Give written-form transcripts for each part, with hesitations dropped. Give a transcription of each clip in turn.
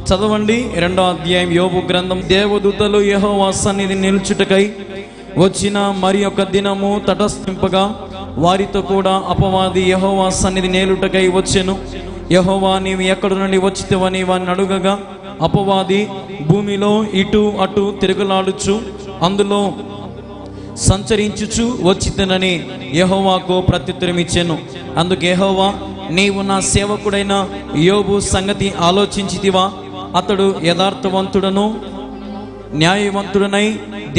చదవండి 2వ అధ్యాయం యోబు గ్రంథం. దేవదూతలు యెహోవా సన్నిధి నిలుచుటకై వచ్చిన మరి ఒక దినము తటస్థింపగా వారితో కూడా అపవాది యెహోవా సన్నిధి నేలుటకై వచ్చెను. యెహోవా నీవు ఎక్కడి నుండి వచ్చితివని వారిని అడుగగా అపవాది భూమిలో ఇటు అటు తిరుగులాడుచు అందులో సంచరించుచు వచ్చితనని యెహోవాకు ప్రత్యుత్తరం ఇచ్చెను. అందుకు యెహోవా నీవు నా సేవకుడైన యోబు సంగతి ఆలోచించితివా? అతడు యథార్థవంతుడను న్యాయవంతుడనై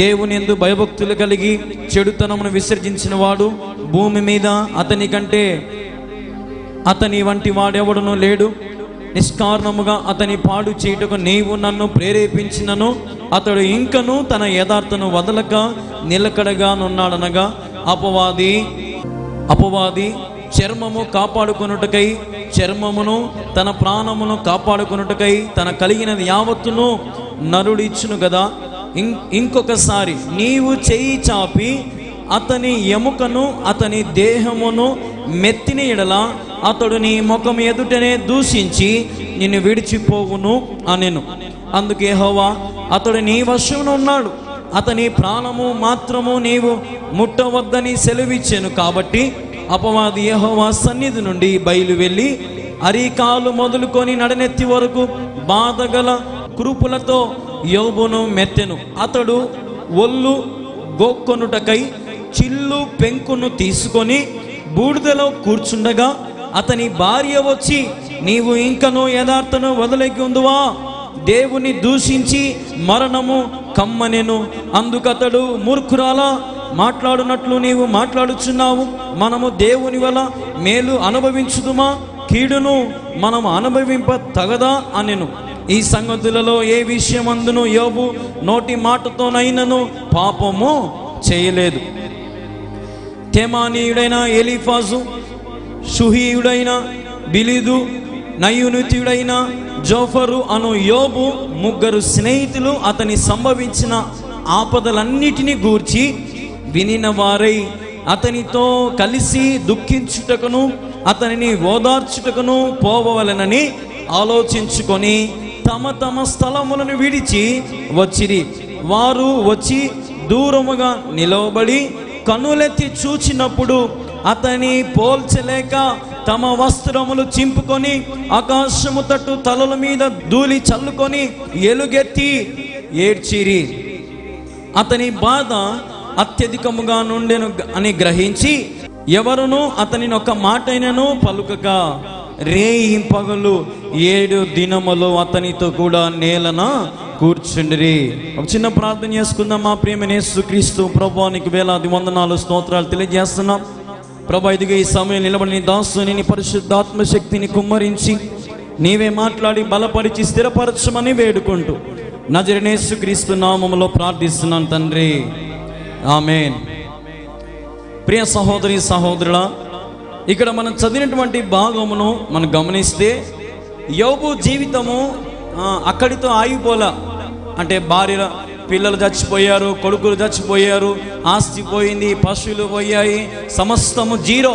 దేవుని యందు భయభక్తులు కలిగి చెడుతనమును విసర్జించిన వాడు భూమి మీద అతని కంటే అతని వంటి వాడెవడను లేడు. నిష్కారణముగా అతని పాడు చేయుటకు నీవు నన్ను ప్రేరేపించినను అతడు ఇంకను తన యథార్థను వదలక నిలకడగానున్నాడనగా అపవాది చర్మము కాపాడుకొనుటకై చర్మమును తన ప్రాణమును కాపాడుకొనుటకై తన కలిగినది యావత్తును నరుడిచ్చును గదా. ఇంకొకసారి నీవు చెయ్యి చాపి అతని ఎముకను అతని దేహమును మెత్తిన ఎడల అతడు నీ ముఖం ఎదుటనే దూషించి నిన్ను విడిచిపోవును అనెను. అందుకు యెహోవా అతడు నీ వశమున ఉన్నాడు, అతని ప్రాణము మాత్రము నీవు ముట్టవద్దని సెలవిచ్చెను. కాబట్టి అపవాది యెహోవా సన్నిధి నుండి బయలు వెళ్ళి అరికాలు మొదలుకొని నడనెత్తి వరకు బాధగల కురుపులతో యోబును మెత్తెను. అతడు ఒళ్ళు గోక్కొనుటకై చిల్లు పెంకును తీసుకొని బూడిదలో కూర్చుండగా అతని భార్య వచ్చి నీవు ఇంకనూ యథార్థను వదిలేకుందువా? దేవుని దూషించి మరణము కమ్మనెను. అందుకతడు మూర్ఖురాలా, మాట్లాడునట్లు నీవు మాట్లాడుచున్నావు. మనము దేవుని వల్ల మేలు అనుభవించుదుమా? కీడును మనం అనుభవింప తగదా అనెను. ఈ సంగతులలో ఏ విషయమందును యోబు నోటి మాటతోనైనను పాపము చేయలేదు. తేమానీయుడైన ఎలీఫాజు, షుహీయుడైన బిలిదు, నయునితుడైన జోఫరు అను యోబు ముగ్గురు స్నేహితులు అతని సంభవించిన ఆపదలన్నిటినీ గూర్చి వినిన వారై అతనితో కలిసి దుఃఖించుటకును అతనిని ఓదార్చుటకును పోవలనని ఆలోచించుకొని తమ తమ స్థలములను విడిచి వచ్చిరి. వారు వచ్చి దూరముగా నిలవబడి కన్నులెత్తి చూచినప్పుడు అతని పోల్చలేక తమ వస్త్రములు చింపుకొని ఆకాశము తట్టు తలల మీద ధూళి చల్లుకొని ఎలుగెత్తి ఏడ్చిరి. అతని బాధ అత్యధికముగా నుండెను అని గ్రహించి ఎవరును అతనిని ఒక మాటైనను పలుకక రేయి పగలు 7 దినములు అతనితో కూడా నేలన కూర్చుండిరి. ఒక చిన్న ప్రార్థన చేసుకుందాం. మా ప్రియమైన యేసుక్రీస్తు ప్రభువానికి వేలాది వందనాలు స్తోత్రాలు తెలియజేస్తున్నాం. ప్రభా, ఇదిగో ఈ సమయం నిలబడి దాసుని నీ పరిశుద్ధాత్మ శక్తిని కుమ్మరించి నీవే మాట్లాడి బలపరిచి స్థిరపరచమని వేడుకుంటూ నజరేయుడైన యేసుక్రీస్తు నామములో ప్రార్థిస్తున్నాను తండ్రి, ఆమేన్. ప్రియ సహోదరి సహోదరులా, ఇక్కడ మనం చదివినటువంటి భాగమును మనం గమనిస్తే యోబు జీవితము అక్కడితో ఆగిపోలా. అంటే భార్య పిల్లలు చచ్చిపోయారు, కొడుకులు చచ్చిపోయారు, ఆస్తి పోయింది, పశువులు పోయాయి, సమస్తము జీరో,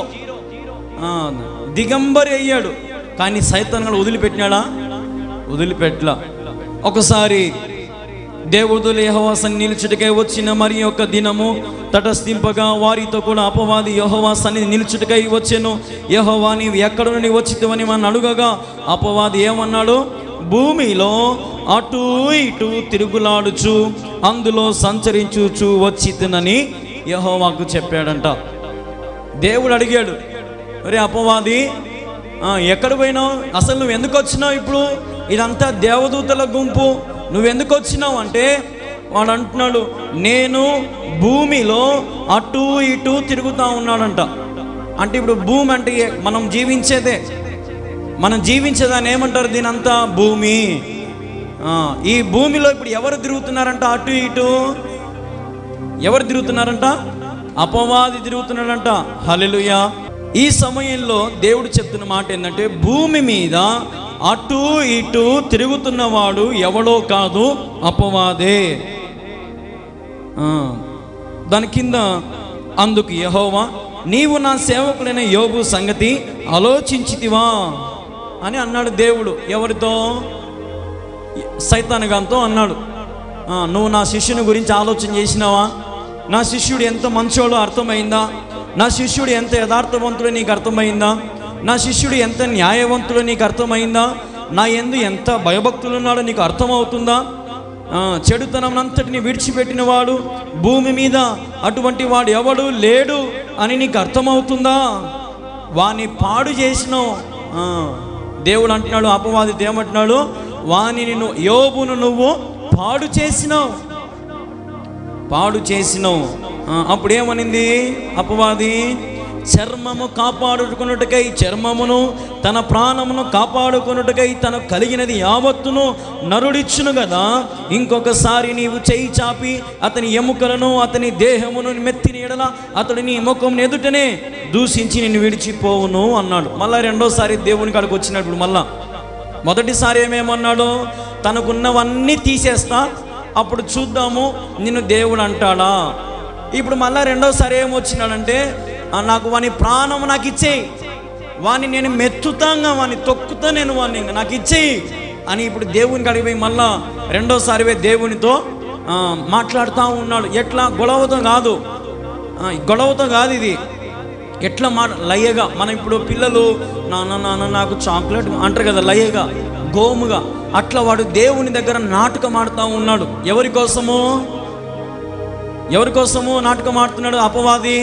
దిగంబరి అయ్యాడు. కానీ సైతాను వదిలిపెట్టినాడా? వదిలిపెట్లా. ఒకసారి దేవుడులు యెహోవా సన్నిధి నిలుచుటకై వచ్చిన మరి ఒక దినము తటస్థింపగా వారితో కూడా అపవాది యెహోవా సన్నిధి నిలుచుటకై వచ్చెను. యెహోవా నీవు ఎక్కడ నుండి వచ్చితివని మనం అడుగగా అపవాది ఏమన్నాడు? భూమిలో అటు ఇటు తిరుగులాడుచు అందులో సంచరించుచు వచ్చితినని యెహోవాకు చెప్పాడంట. దేవుడు అడిగాడు, అరే అపవాది, ఎక్కడ పోయినావు? అసలు నువ్వు ఎందుకు వచ్చినావు? ఇప్పుడు ఇదంతా దేవదూతల గుంపు, నువ్వెందుకు వచ్చినావు అంటే వాడు అంటున్నాడు, నేను భూమిలో అటు ఇటు తిరుగుతూ ఉన్నాడంట. అంటే ఇప్పుడు భూమి అంటే మనం జీవించేదాన్ని ఏమంటారు? దీనంతా భూమి. ఈ భూమిలో ఇప్పుడు ఎవరు తిరుగుతున్నారంట? అటు ఇటు ఎవరు తిరుగుతున్నారంట? అపవాది తిరుగుతున్నాడంట. హల్లెలూయా. ఈ సమయంలో దేవుడు చెప్తున్న మాట ఏంటంటే, భూమి మీద అటు ఇటు తిరుగుతున్నవాడు ఎవడో కాదు, అపవాదే. దాని కింద అందుకు యెహోవా నీవు నా సేవకుడైన యోబు సంగతి ఆలోచించితివా అని అన్నాడు దేవుడు. ఎవరితో? సైతానుగాంతో అన్నాడు, నువ్వు నా శిష్యుని గురించి ఆలోచన చేసినావా? నా శిష్యుడు ఎంత మంచోడో అర్థమైందా? నా శిష్యుడు ఎంత యథార్థవంతుడో నీకు అర్థమైందా? నా శిష్యుడు ఎంత న్యాయవంతుడో నీకు అర్థమైందా? నా యందు ఎంత భయభక్తులు ఉన్నాడో నీకు అర్థమవుతుందా? చెడుతనం అంతటిని విడిచిపెట్టిన వాడు భూమి మీద అటువంటి వాడు ఎవడు లేడు అని నీకు అర్థమవుతుందా? వాని పాడు చేసినావు. దేవుడు అంటున్నాడు, అపవాది ఏమంటున్నాడు, వాని యోబును నువ్వు పాడు చేసినావు. అప్పుడేమనింది అపవాది? చర్మము కాపాడుకున్నట్టుకై, చర్మమును తన ప్రాణమును కాపాడుకున్నట్టుకై తనకు కలిగినది యావత్తును నరుడిచ్చును కదా. ఇంకొకసారి నీవు చేయి చాపి అతని ఎముకలను అతని దేహమును మెత్తిన ఎడల అతడు నీ ముఖం ఎదుటనే దూషించి నిన్ను విడిచిపోవును అన్నాడు. మళ్ళా రెండోసారి దేవుని కాడికి వచ్చినప్పుడు మళ్ళా మొదటిసారి ఏమేమన్నాడు? తనకున్నవన్నీ తీసేస్తా, అప్పుడు చూద్దాము నిన్ను దేవుడు అంటాడా. ఇప్పుడు మళ్ళా రెండోసారి ఏమొచ్చినాడంటే, నాకు వాని ప్రాణం నాకు ఇచ్చేయి, వాని నేను మెత్తుతాంగా, వాని తొక్కుతా, నేను వాడిని నాకు ఇచ్చేయి అని ఇప్పుడు దేవునికి అడిగిపోయి మళ్ళా రెండోసారి దేవునితో మాట్లాడుతూ ఉన్నాడు. ఎట్లా? గొడవతో కాదు ఇది. ఎట్లా లయ్యగా. మనం ఇప్పుడు పిల్లలు నాన్న నాకు చాక్లెట్ అంటారు కదా, లయ్యగా గోముగా. అట్లా వాడు దేవుని దగ్గర నాటకం ఆడుతూ ఉన్నాడు. ఎవరి కోసము నాటకం ఆడుతున్నాడు అపవాది?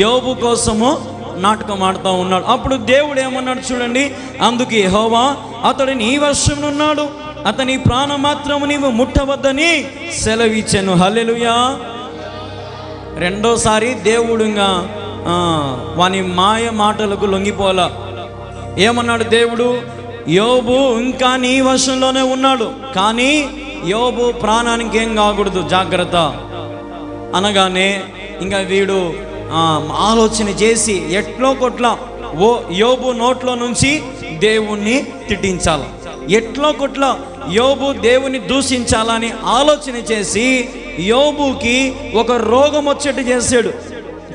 యోబు కోసము నాటకం ఆడుతూ ఉన్నాడు. అప్పుడు దేవుడు ఏమన్నాడు చూడండి, అందుకు యెహోవా అతడు నీ వశంలో ఉన్నాడు, అతని ప్రాణం మాత్రము నీవు ముట్టవద్దని సెలవిచ్చెను. హల్లెలూయా. రెండోసారి దేవుడు ఇంకా వాని మాయ మాటలకు లొంగిపోలా. ఏమన్నాడు దేవుడు? యోబు ఇంకా నీ వశంలోనే ఉన్నాడు, కానీ యోబు ప్రాణానికి ఏం కాకూడదు, జాగ్రత్త అనగానే ఇంకా వీడు ఆలోచన చేసి ఎట్లో కొట్లా యోబు నోట్లో నుంచి దేవుణ్ణి తిట్టించాలి, ఎట్లో కొట్లా యోబు దేవుని దూషించాలని ఆలోచన చేసి యోబుకి ఒక రోగం వచ్చేట్టు చేశాడు.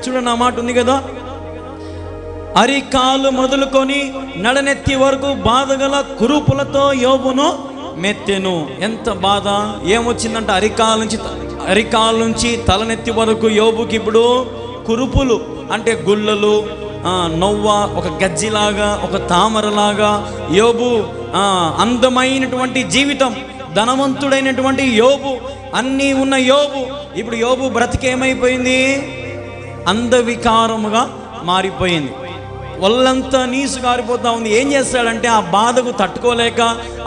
చూడండి, నా మాట ఉంది కదా, అరికాలు మొదలుకొని నడనెత్తి వరకు బాధగల కురుపులతో యోబును మెత్తెను. ఎంత బాధ! ఏమొచ్చిందంటే అరికాల నుంచి తలనెత్తి వరకు యోబుకి ఇప్పుడు కురుపులు, అంటే గుళ్ళలు, నవ్వ, ఒక గజ్జిలాగా, ఒక తామరలాగా. యోబు అందమైనటువంటి జీవితం, ధనవంతుడైనటువంటి యోబు, అన్నీ ఉన్న యోబు, ఇప్పుడు యోబు బ్రతికేమైపోయింది? అందవికారముగా మారిపోయింది. ఒళ్ళంతా నీసు గారిపోతా ఉంది. ఏం చేస్తాడంటే ఆ బాధకు తట్టుకోలేక,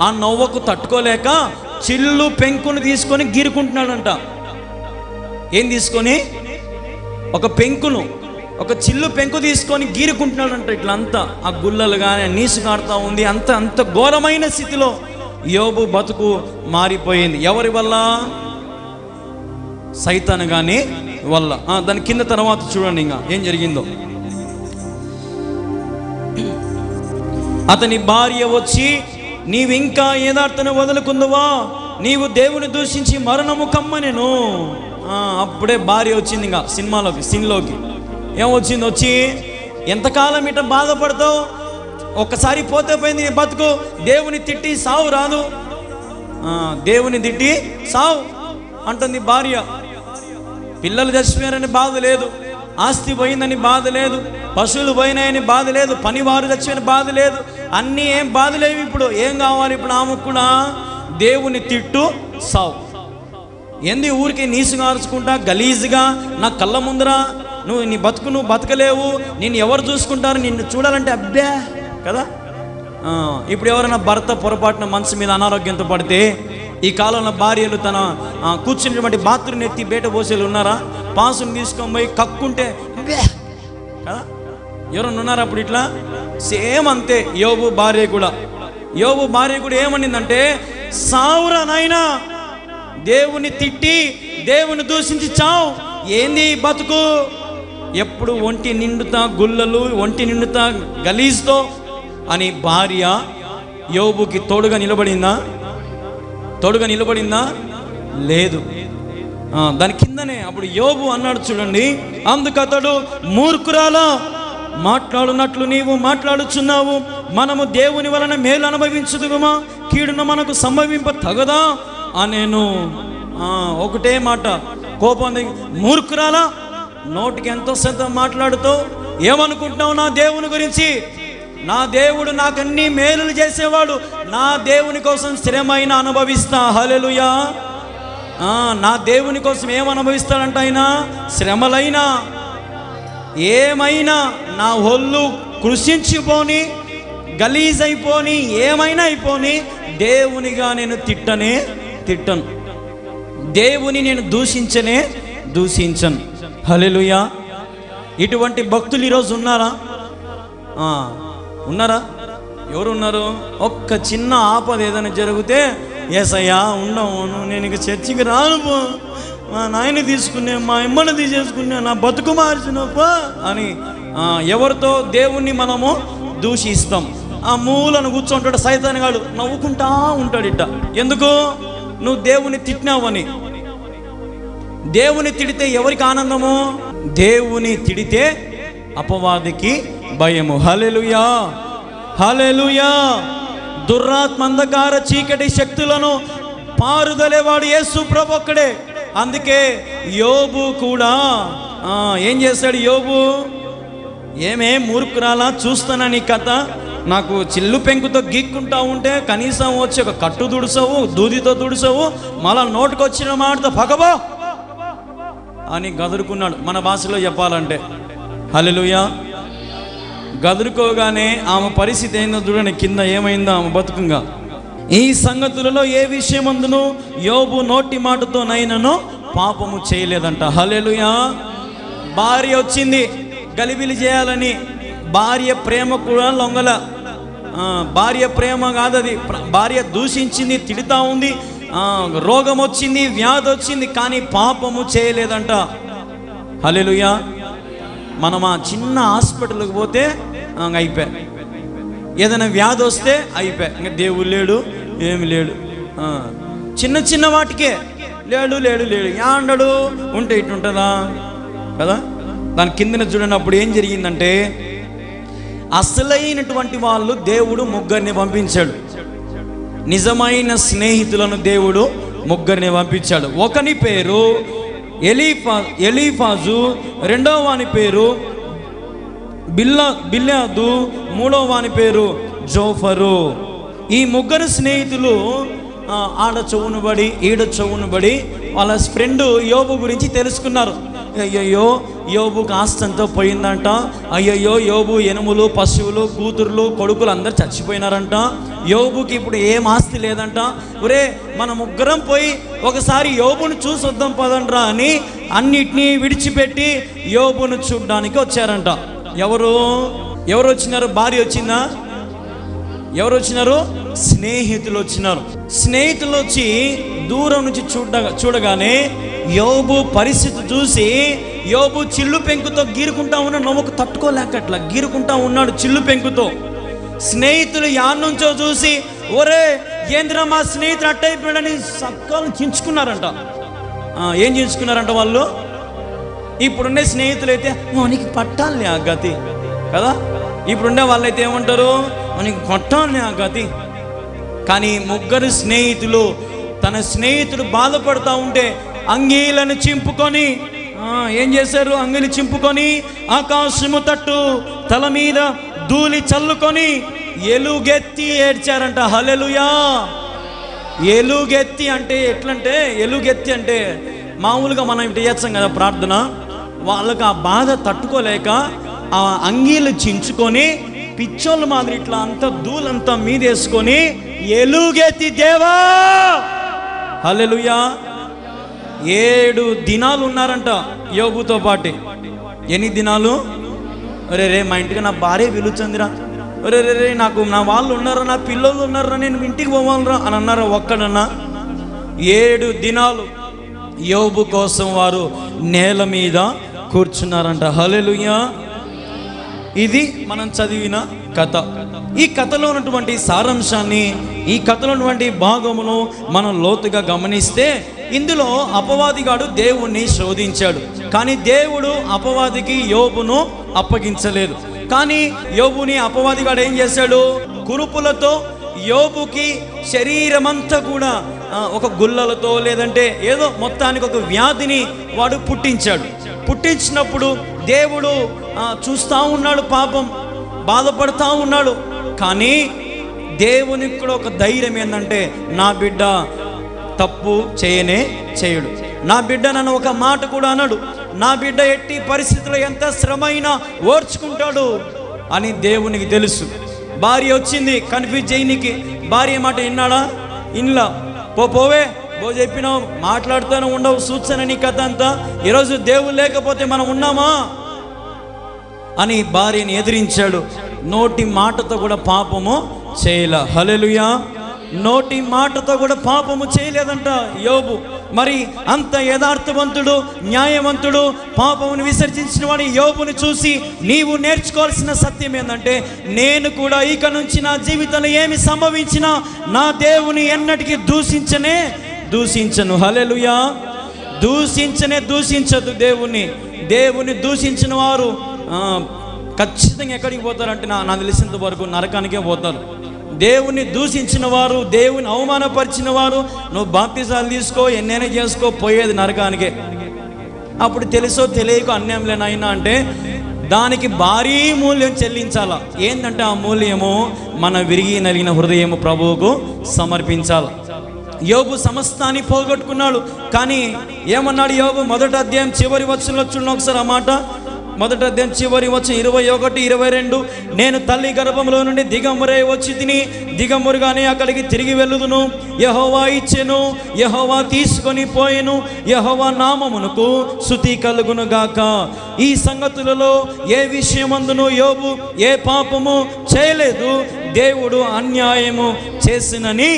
ఆ నవ్వకు తట్టుకోలేక చిల్లు పెంకును తీసుకొని గీరుకుంటున్నాడంట. ఏం తీసుకొని? ఒక చిల్లు పెంకు తీసుకొని గీరుకుంటున్నాడంట. ఇట్లా అంతా ఆ గుల్లలు కానీ నీసు కాడుతూ ఉంది. అంత ఘోరమైన స్థితిలో యోబు బతుకు మారిపోయింది. ఎవరి వల్ల? సైతాను గాని వల్ల. దాని కింద తర్వాత చూడండి ఇంకా ఏం జరిగిందో. అతని భార్య వచ్చి, నీవు ఇంకా యథార్థను వదులుకుందువా? నీవు దేవుని దూషించి మరణము కమ్మనెను. అప్పుడే భార్య వచ్చింది ఇంకా సీన్లోకి. ఏమొచ్చింది? వచ్చి, ఎంతకాలం ఇట బాధపడతావు? ఒక్కసారి పోతే పోయింది నీ బతుకు. దేవుని తిట్టి సావు రాదు, దేవుని తిట్టి సావు అంటుంది భార్య. పిల్లలు చచ్చిపోయారని బాధ లేదు, ఆస్తి పోయిందని బాధ లేదు, పశువులు పోయినాయని బాధ లేదు, పనివారు చచ్చిపోయిన బాధ లేదు, అన్నీ ఏం బాధ లేవు. ఇప్పుడు ఏం కావాలి? ఇప్పుడు ఆమెకు కూడా దేవుని తిట్టు సావు. ఏంది ఊరికి నీసు గార్చుకుంటా గలీజ్గా నా కళ్ళ ముందరా నీ బతుకు నువ్వు బతకలేవు, నిన్ను ఎవరు చూసుకుంటారు, నిన్ను చూడాలంటే అబ్బే కదా. ఇప్పుడు ఎవరైనా భర్త పొరపాటున మనసు మీద అనారోగ్యంతో పడితే ఈ కాలంలో భార్యలు తన కూర్చున్నటువంటి బాత్రూమ్ ఎత్తి బయట పోసేలు ఉన్నారా? పాసును తీసుకొని పోయి కక్కుంటే కదా. ఎవరన్నా ఉన్నారా అప్పుడు ఇట్లా? సేమ్ అంతే యోబు భార్య కూడా ఏమనిందంటే, సావురా నాయనా, దేవుని తిట్టి దేవుని దూషించి చావు. ఏంది బతుకు? ఎప్పుడు ఒంటి నిండుతా గుల్లలు, ఒంటి నిండుతా గలీజ్తో అని భార్య యోబుకి తోడుగా నిలబడిందా? లేదు. దాని కిందనే అప్పుడు యోబు అన్నాడు చూడండి, అందుకతడు మూర్ఖురాలా మాట్లాడునట్లు నీవు మాట్లాడుచున్నావు. మనము దేవుని వలన మేలు అనుభవించుదుమా, కీడును మనకు సంభవింప తగదా అనేను. ఒకటే మాట, కోపం. మూర్ఖురాలా, నోటికి ఎంతో శాతం మాట్లాడుతూ ఏమనుకుంటున్నావు నా దేవుని గురించి? నా దేవుడు నాకన్నీ మేలులు చేసేవాడు. నా దేవుని కోసం శ్రమైన అనుభవిస్తా. హల్లెలూయా. నా దేవుని కోసం ఏమనుభవిస్తాడంట ఆయన? శ్రమలైనా ఏమైనా, నా ఒళ్ళు కృషించిపోని, గలీజ్ అయిపోని, ఏమైనా అయిపోని, దేవునిగా నేను తిట్టను. దేవుని నేను దూషించను. హల్లెలూయా. ఇటువంటి భక్తులు ఈరోజు ఉన్నారా? ఉన్నారా? ఎవరు ఉన్నారు? ఒక్క చిన్న ఆపద ఏదైనా జరిగితే, యేసయ్యా ఉండవు, నేను ఇక చర్చికి రాను, మా నాయన తీసుకునే, మా అమ్మని తీసేసుకునే, నా బతుకు మార్చినప్ప అని ఎవరితో దేవుణ్ణి మనము దూషిస్తాం. ఆ మూలను కూర్చుంటాడు సైతానుగాడు, నవ్వుకుంటా ఉంటాడు ఇట్ట. ఎందుకు? నువ్వు దేవుని తిట్టినావని. దేవుని తిడితే ఎవరికి ఆనందము? దేవుని తిడితే అపవాదికి భయము. హల్లెలూయా, హల్లెలూయా. దుర్రాత్మ, అంధకార చీకటి శక్తులను పారుదలేవాడు యేసు ప్రభు ఒక్కడే. అందుకే యోబు కూడా ఏం చేశాడు? యోబు, ఏమే మూర్ఖురాలా, చూస్తానా నీ కథ? నాకు చిల్లు పెంకుతో గీక్కుంటా ఉంటే కనీసం వచ్చి ఒక కట్టు దుడుసావు, దూదితో దుడుసావు, మళ్ళా నోటికి వచ్చిన మాటతో పగబో అని గదురుకున్నాడు. మన భాషలో చెప్పాలంటే హల్లెలూయా. గదురుకోగానే ఆమె పరిస్థితి ఏందో చూడండి, కింద ఏమైందో ఆమె బతుకుంగా. ఈ సంగతులలో ఏ విషయమందును యోబు నోటి మాటతో నైనను పాపము చేయలేదంట. హల్లెలూయా. భార్య వచ్చింది గలిబిలి చేయాలని, భార్య ప్రేమ కూడా లొంగల. భార్య ప్రేమ కాదు అది, భార్య దూషించింది, తిడుతూ ఉంది, రోగం వచ్చింది, వ్యాధి వచ్చింది, కానీ పాపము చేయలేదంట. హల్లెలూయా. మనం ఆ చిన్న హాస్పిటల్కి పోతే అయిపోయా, ఏదైనా వ్యాధి వస్తే అయిపోయా, ఇంకా దేవుడు లేడు, ఏమి లేడు. చిన్న చిన్న వాటికే లేడు లేడు లేడు యాండడు ఉంటే ఇటు ఉంటుందా కదా? దాని కిందన చూడనప్పుడు ఏం జరిగిందంటే, అసలైనటువంటి వాళ్ళు దేవుడు ముగ్గురిని పంపించాడు. నిజమైన స్నేహితులను దేవుడు ముగ్గురిని పంపించాడు. ఒకని పేరు ఎలీఫాజు, రెండవ వాని పేరు బిల్లాదు, మూడవ వాని పేరు జోఫరు. ఈ ముగ్గురు స్నేహితులు ఆడ చెవును బడి ఈడ చెవును బడి వాళ్ళ ఫ్రెండ్ యోబు గురించి తెలుసుకున్నారు. అయ్యయ్యో యోబుకి ఆస్తి అంతా పోయిందంట, అయ్యయ్యో యోబు ఎనుములు, పశువులు, కూతుర్లు, కొడుకులు అందరు చచ్చిపోయినారంట, యోబుకి ఇప్పుడు ఏం ఆస్తి లేదంట. ఒరే మన ముగ్గురం పోయి ఒకసారి యోబును చూసి వద్దాం పదండ్రా అని అన్నిటినీ విడిచిపెట్టి యోబును చూడ్డానికి వచ్చారంట. ఎవరు వచ్చినారు? భార్య వచ్చిందా? ఎవరు వచ్చినారు? స్నేహితులు వచ్చినారు. స్నేహితులు వచ్చి దూరం నుంచి చూడగానే యోబు పరిస్థితి చూసి, యోబు చిల్లు పెంకుతో గీరుకుంటా ఉన్నాడు, నవ్వుకు తట్టుకోలేక అట్లా గీరుకుంటా ఉన్నాడు చిల్లు పెంకుతో. స్నేహితులు యాడ్ నుంచో చూసి, ఒరే ఏంద్రా మా స్నేహితుడు అట్టయిపోయాడని సక్కలు చించుకున్నారంట. ఏం చించుకున్నారంట వాళ్ళు? ఇప్పుడుండే స్నేహితులు అయితే మనకి పట్టాలి ఆ గతి కదా, ఇప్పుడుండే వాళ్ళైతే ఏమంటారు? మనకి పట్టాలి ఆ గతి. కానీ ముగ్గురు స్నేహితులు తన స్నేహితుడు బాధపడుతూ ఉంటే అంగీలను చింపుకొని ఏం చేశారు? అంగీలు చింపుకొని ఆకాశము తట్టు తల మీద ధూళి చల్లుకొని ఎలుగెత్తి ఏడ్చారంట. హల్లెలూయా. ఎలుగెత్తి అంటే ఎట్లంటే, ఎలుగెత్తి అంటే మామూలుగా మనం ఇటు చేస్తాం కదా ప్రార్థన, వాళ్ళకి ఆ బాధ తట్టుకోలేక ఆ అంగీలు చించుకొని పిచ్చోళ్ళ మాదిరి ఇట్లా అంతా ధూళంతా మీదేసుకొని ఎలుగెత్తి దేవా. హల్లెలూయా. 7 దినాలు ఉన్నారంట యోబుతో పాటు. ఎన్ని దినాలు? రే మా ఇంటికి నా భార్య పిలుచుందిరా, రే నాకు నా వాళ్ళు ఉన్నారా, నా పిల్లలు ఉన్నారా, నేను ఇంటికి పోవాలరా అని అన్నారా ఒక్కడన్నా? 7 దినాలు యోబు కోసం వారు నేల మీద కూర్చున్నారంట. హల్లెలూయా. ఇది మనం చదివిన కథ. ఈ కథలో ఉన్నటువంటి సారాంశాన్ని, ఈ కథలో ఉన్నటువంటి భాగమును మనం లోతుగా గమనిస్తే, ఇందులో అపవాదిగాడు దేవుణ్ణి శోధించాడు, కానీ దేవుడు అపవాదికి యోబును అప్పగించలేదు. కానీ యోబుని అపవాదిగాడు ఏం చేశాడు? కురుపులతో యోబుకి శరీరమంతా కూడా ఒక గుల్లలతో లేదంటే ఏదో మొత్తానికి ఒక వ్యాధిని వాడు పుట్టించాడు. పుట్టించినప్పుడు దేవుడు చూస్తూ ఉన్నాడు, పాపం బాధపడుతూ ఉన్నాడు. కానీ దేవునికి కూడా ఒక ధైర్యం ఏంటంటే, నా బిడ్డ తప్పు చేయడు, నా బిడ్డ నన్ను ఒక మాట కూడా అనడు, నా బిడ్డ ఎట్టి పరిస్థితుల్లో ఎంత శ్రమైనా ఓర్చుకుంటాడు అని దేవునికి తెలుసు. భార్య వచ్చింది కన్ఫ్యూజ్ చేయనికి, భార్య మాట విన్నాడా? ఇన్లా పోవే చెప్పినావు, మాట్లాడుతూనే ఉండవు, సూచన నీ కథ అంతా. ఈరోజు దేవుడు లేకపోతే మనం ఉన్నామా అని భార్యని ఎదిరించాడు. నోటి మాటతో కూడా పాపము చేయలే. హల్లెలూయా. నోటి మాటతో కూడా పాపము చేయలేదంట యోబు. మరి అంత యథార్థవంతుడు, న్యాయవంతుడు, పాపమును విసర్జించిన వాడి యోబుని చూసి నీవు నేర్చుకోవాల్సిన సత్యం ఏంటంటే, నేను కూడా ఇక నుంచి నా జీవితంలో ఏమి సంభవించినా నా దేవుని ఎన్నటికీ దూషించను. హల్లెలూయా. దూషించదు దేవుని దూషించిన వారు ఖచ్చితంగా ఎక్కడికి పోతారంటే నాకు తెలిసినంత వరకు నరకానికే పోతారు. దేవుని దూషించిన వారు, దేవుని అవమానపరిచిన వారు, నువ్వు బాప్తిసాలు తీసుకో, ఎన్నైనా చేసుకో, పోయేది నరకానికే. అప్పుడు తెలుసో తెలియక అన్యాయంలేనైనా అంటే దానికి భారీ మూల్యం చెల్లించాల. ఏంటంటే ఆ మూల్యము మన విరిగి నలిగిన హృదయము ప్రభువుకు సమర్పించాలి. యోబు సమస్తాన్ని పోగొట్టుకున్నాడు. కానీ ఏమన్నాడు యోబు? మొదటి అధ్యాయం చివరి వచనంలో చూడండి ఒకసారి ఆ మాట. మొదటి అధ్యాయం చివరి వచనం 21, 22. నేను తల్లి గర్భంలో నుండి దిగంబరై వచ్చి తిని దిగంబరుగానే అక్కడికి తిరిగి వెళ్ళుదును. యెహోవా ఇచ్చెను, యెహోవా తీసుకొని పోయెను, యెహోవా నామమునకు స్తుతి కలుగును గాక. ఈ సంగతులలో ఏ విషయమందును యోబు ఏ పాపము చేయలేదు, దేవుడు అన్యాయము చేసినని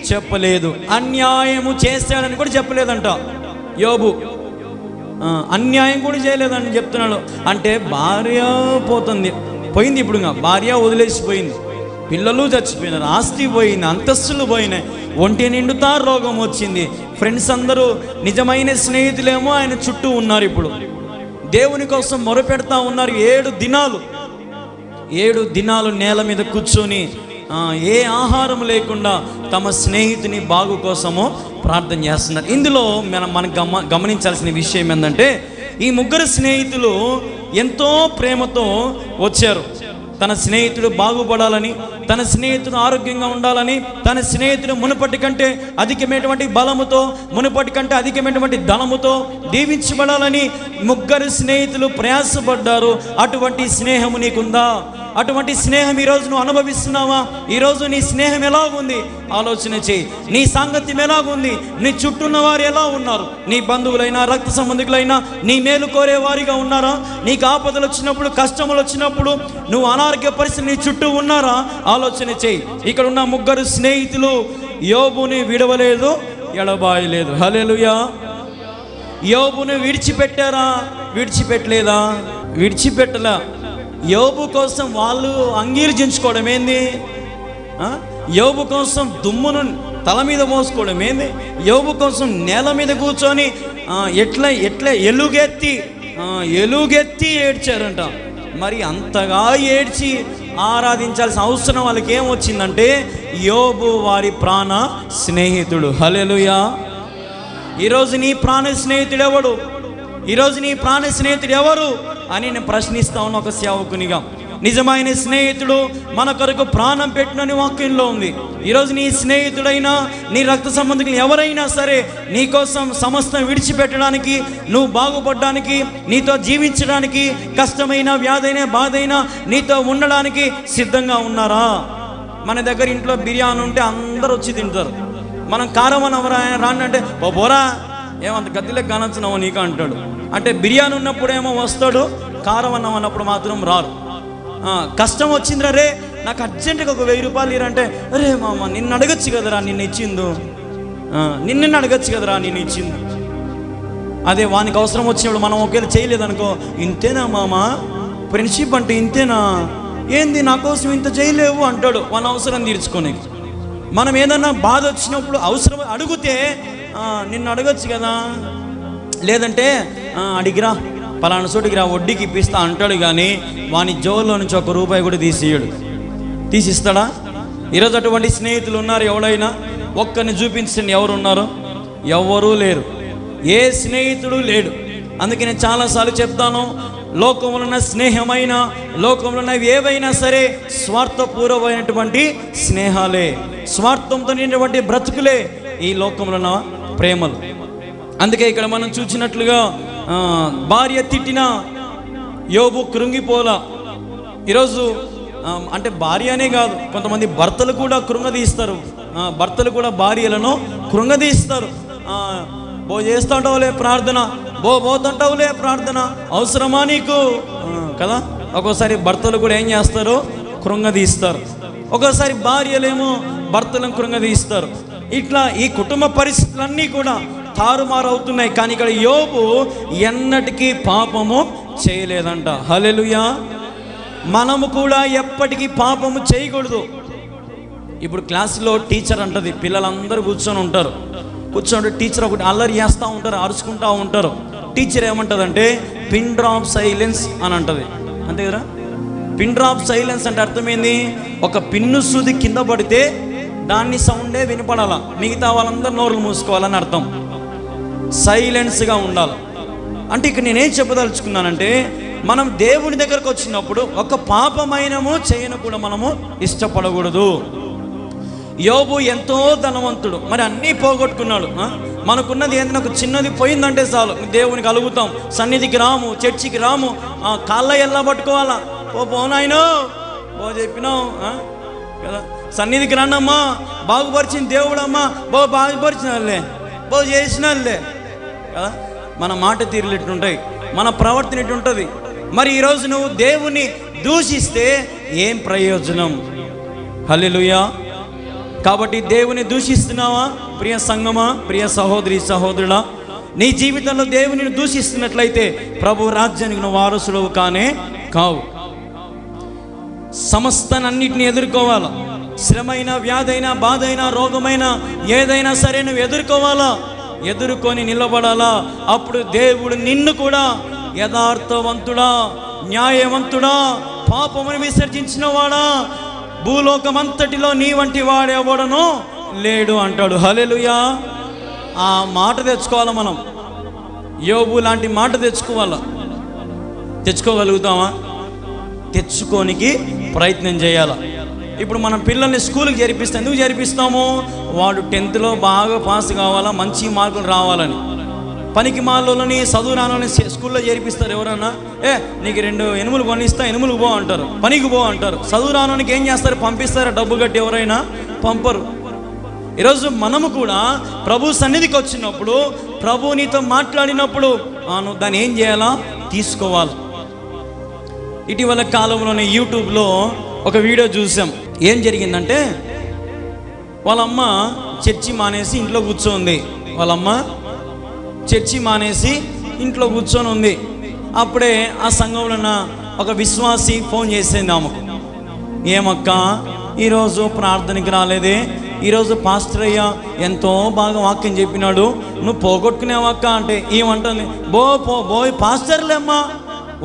చెప్పలేదు. అన్యాయము చేశాడని కూడా చెప్పలేదంట యోబు. అన్యాయం కూడా చేయలేదని చెప్తున్నాడు. అంటే భార్య పోయింది, ఇప్పుడు భార్య వదిలేసిపోయింది, పిల్లలు చచ్చిపోయినారు, ఆస్తి పోయింది, అంతస్తులు పోయినాయి, ఒంటి నిండుతా రోగం వచ్చింది. ఫ్రెండ్స్ అందరూ నిజమైన స్నేహితులేమో ఆయన చుట్టూ ఉన్నారు. ఇప్పుడు దేవుని కోసం మొరపెడతా ఉన్నారు. 7 దినాలు నేల మీద కూర్చొని ఏ ఆహారం లేకుండా తమ స్నేహితుని బాగు కోసము ప్రార్థన చేస్తున్నారు. ఇందులో మనం గమనించాల్సిన విషయం ఏంటంటే, ఈ ముగ్గురు స్నేహితులు ఎంతో ప్రేమతో వచ్చారు. తన స్నేహితుడు బాగుపడాలని, తన స్నేహితుడు ఆరోగ్యంగా ఉండాలని, తన స్నేహితుడు మునుపటి కంటే అధికమైనటువంటి బలముతో, మునుపటి కంటే అధికమైనటువంటి ధనముతో దీవించబడాలని ముగ్గురు స్నేహితులు ప్రయాసపడ్డారు. అటువంటి స్నేహము నీకుందా? అటువంటి స్నేహం ఈరోజు నువ్వు అనుభవిస్తున్నావా? ఈరోజు నీ స్నేహం ఎలాగుంది ఆలోచన చేయి. నీ సాంగత్యం ఎలాగుంది? నీ చుట్టూ ఉన్న వారు ఎలా ఉన్నారు? నీ బంధువులైనా, రక్త సంబంధికులైనా నీ మేలు కోరే వారిగా ఉన్నారా? నీకు ఆపదలు వచ్చినప్పుడు, కష్టములు వచ్చినప్పుడు, నువ్వు అనారోగ్య పరిస్థితి నీ చుట్టూ ఉన్నారా? ఆలోచన చేయి. ఇక్కడ ఉన్న ముగ్గురు స్నేహితులు యోబుని విడవలేదు, ఎడబాయలేదు. హల్లెలూయా. యోబుని విడిచిపెట్టారా? విడిచిపెట్టలేదా? విడిచిపెట్టలా. యోబు కోసం వాళ్ళు అంగీర్జించుకోవడం ఏంది? యోబు కోసం దుమ్మును తల మీద మోసుకోవడం ఏంది? యోబు కోసం నేల మీద కూర్చొని ఎట్లా ఎలుగెత్తి ఏడ్చారంట. మరి అంతగా ఏడ్చి ఆరాధించాల్సిన అవసరం వాళ్ళకి ఏమొచ్చిందంటే, యోబు వారి ప్రాణ స్నేహితుడు. హల్లెలూయా. ఈరోజు నీ ప్రాణ స్నేహితుడు ఎవడు? ఈరోజు నీ ప్రాణ స్నేహితుడు ఎవరు అని నేను ప్రశ్నిస్తా ఉన్నా ఒక సేవకునిగా. నిజమైన స్నేహితుడు మన కొరకు ప్రాణం పెట్టినని వాక్యంలో ఉంది. ఈరోజు నీ స్నేహితుడైనా, నీ రక్త సంబంధికులు ఎవరైనా సరే నీ కోసం సమస్తం విడిచిపెట్టడానికి, నువ్వు బాగుపడడానికి, నీతో జీవించడానికి, కష్టమైన, వ్యాధైనా, బాధైనా నీతో ఉండడానికి సిద్ధంగా ఉన్నారా? మన దగ్గర ఇంట్లో బిర్యానీ ఉంటే అందరూ వచ్చి తింటారు. మనం కారం అనవరా రాని అంటే పోరా, ఏమంత గద్దెలకు కానొచ్చినావో నీకు అంటాడు. అంటే బిర్యానీ ఉన్నప్పుడేమో వస్తాడు, కారం అన్నం అన్నప్పుడు మాత్రం రారు. కష్టం వచ్చిందిరా, రే నాకు అర్జెంటుగా ఒక 1000 రూపాయలు ఇరంటే, అరే మామ నిన్ను అడగచ్చు కదరా నిన్ను ఇచ్చిందు, నిన్ను అడగచ్చు కదరా నిన్ను ఇచ్చింది. అదే వానికి అవసరం వచ్చినప్పుడు మనం ఒకవేళ చేయలేదనుకో, ఇంతేనా మామ ఫ్రెండ్షిప్ అంటే ఇంతేనా, ఏంది నా కోసం ఇంత చేయలేవు అంటాడు మన అవసరం తీర్చుకొని. మనం ఏదన్నా బాధ వచ్చినప్పుడు అవసరం అడిగితే నిన్ను అడగచ్చు కదా, లేదంటే అడిగిరా పలానా చోటికి రా వడ్డీకి ఇప్పిస్తా అంటాడు, కానీ వాని జోల్లో నుంచి ₹1 కూడా తీసియడు. తీసిస్తాడా? ఈరోజు అటువంటి స్నేహితులు ఉన్నారు? ఎవడైనా ఒక్కరిని చూపించండి, ఎవరు ఉన్నారు? ఎవరూ లేరు. ఏ స్నేహితుడు లేడు. అందుకే నేను చాలాసార్లు చెప్తాను, లోకంలో ఉన్న స్నేహమైన, లోకంలో ఉన్నవి ఏవైనా సరే స్వార్థపూర్వమైనటువంటి స్నేహాలే, స్వార్థంతో నిండినటువంటి బ్రతుకులే ఈ లోకంలో ఉన్న ప్రేమలు. అందుకే ఇక్కడ మనం చూసినట్లుగా భార్య తిట్టిన యోబు కృంగిపోలా. ఈరోజు అంటే భార్య అనే కాదు, కొంతమంది భర్తలు కూడా కృంగదీస్తారు. భర్తలు కూడా భార్యలను కృంగదీస్తారు. చేస్తుంటావులే ప్రార్థన, పోతుంటావులే ప్రార్థన, అవసరమా నీకు కదా. ఒక్కోసారి భర్తలు కూడా ఏం చేస్తారు? కృంగదీస్తారు. ఒక్కోసారి భార్యలేమో భర్తలను కృంగదీస్తారు. ఇట్లా ఈ కుటుంబ పరిస్థితులన్నీ కూడా తారుమారు అవుతున్నాయి. కానీ ఇక్కడ యోబు ఎన్నటికీ పాపము చేయలేదంట. హల్లెలూయా. మనము కూడా ఎప్పటికీ పాపము చేయకూడదు. ఇప్పుడు క్లాసులో టీచర్ అంటది, పిల్లలందరూ కూర్చొని ఉంటారు. కూర్చోండి, టీచర్ ఒకటి అల్లరి చేస్తూ ఉంటారు, అరుచుకుంటూ ఉంటారు. టీచర్ ఏమంటదంటే పిన్ డ్రాప్ సైలెన్స్ అని అంటది. అంతే కదా? పిన్ డ్రాప్ సైలెన్స్ అంటే అర్థమైంది, ఒక పిన్ను సూది కింద పడితే దాన్ని సౌండే వినపడాల, మిగతా వాళ్ళందరూ నోరులు మూసుకోవాలని అర్థం. సైలెన్స్గా ఉండాలి అంటే ఇక్కడ నేనేం చెప్పదలుచుకున్నానంటే, మనం దేవుని దగ్గరకు వచ్చినప్పుడు ఒక పాపమైనము చేయను కూడా మనము ఇష్టపడకూడదు. యోబు ఎంతో ధనవంతుడు, మరి అన్నీ పోగొట్టుకున్నాడు. మనకున్నది ఏదైనా ఒక చిన్నది పోయిందంటే చాలు, దేవునికి అలుగుతాం, సన్నిధికి రాము, చర్చికి రాము, కాళ్ళ ఎల్లా పట్టుకోవాలా, పోనాయనో చెప్పినావు కదా, సన్నిధికి రండమ్మా, బాగుపరిచింది దేవుడమ్మా, బాగుపరిచిన వాళ్ళే, చేసిన వాళ్ళే కదా. మన మాట తీరులు ఇట్లుంటాయి, మన ప్రవర్తన ఇట్లుంటుంది. మరి ఈరోజు నువ్వు దేవుని దూషిస్తే ఏం ప్రయోజనం? హల్లెలూయా. కాబట్టి దేవుని దూషిస్తున్నావా ప్రియ సంగమా, ప్రియ సహోదరి సహోదరుడా? నీ జీవితంలో దేవుని దూషిస్తున్నట్లయితే ప్రభు రాజ్యానికి నువ్వు వారసుడవు కానే కావు. సమస్తాన్నిటిని ఎదుర్కోవాలా. శ్రమైనా, వ్యాధైనా, బాధైనా, రోగమైనా, ఏదైనా సరే నువ్వు ఎదుర్కోవాలా, ఎదుర్కొని నిలబడాలా. అప్పుడు దేవుడు నిన్ను కూడా యథార్థవంతుడా, న్యాయవంతుడా, పాపమును విసర్జించిన వాడా, భూలోకమంతటిలో నీ వంటి వాడెవడను లేడు అంటాడు. హల్లెలూయా. ఆ మాట తెచ్చుకోవాలి మనం. యోబు లాంటి మాట తెచ్చుకోవాలా. తెచ్చుకోగలుగుతామా? తెచ్చుకోనికి ప్రయత్నం చేయాలి. ఇప్పుడు మనం పిల్లల్ని స్కూల్కి చేర్పిస్తే ఎందుకు చేర్పిస్తాము? వాడు 10th బాగా పాస్ కావాలా, మంచి మార్కులు రావాలని. పనికి మాలోని చదువు రానని స్కూల్లో చేర్పిస్తారు. ఎవరన్నా నీకు 2 ఎనుములు కొనిస్తా, ఎనుములకు పో అంటారు, పనికి పో అంటారు. చదువు రానోనికి ఏం చేస్తారు? పంపిస్తారా? డబ్బు కట్టి ఎవరైనా పంపరు. ఈరోజు మనము కూడా ప్రభు సన్నిధికి వచ్చినప్పుడు, ప్రభు నీతో మాట్లాడినప్పుడు నువ్వు దాన్ని ఏం చేయాలా? తీసుకోవాలి. ఇటీవల కాలంలోనే యూట్యూబ్లో ఒక వీడియో చూసాం. ఏం జరిగిందంటే, వాళ్ళమ్మ చర్చి మానేసి ఇంట్లో కూర్చోంది. వాళ్ళమ్మ చర్చి మానేసి ఇంట్లో కూర్చొని ఉంది. అప్పుడే ఆ సంఘంలో ఉన్న ఒక విశ్వాసి ఫోన్ చేసింది ఆమెకు. ఏమక్క, ఈరోజు ప్రార్థనకి రాలేదే, ఈరోజు పాస్టర్ అయ్యా ఎంతో బాగా వాక్యం చెప్పినాడు, నువ్వు పోగొట్టుకునేవక్క అంటే ఏమంటుంది? బోయ్ పాస్టర్లేమ్మా,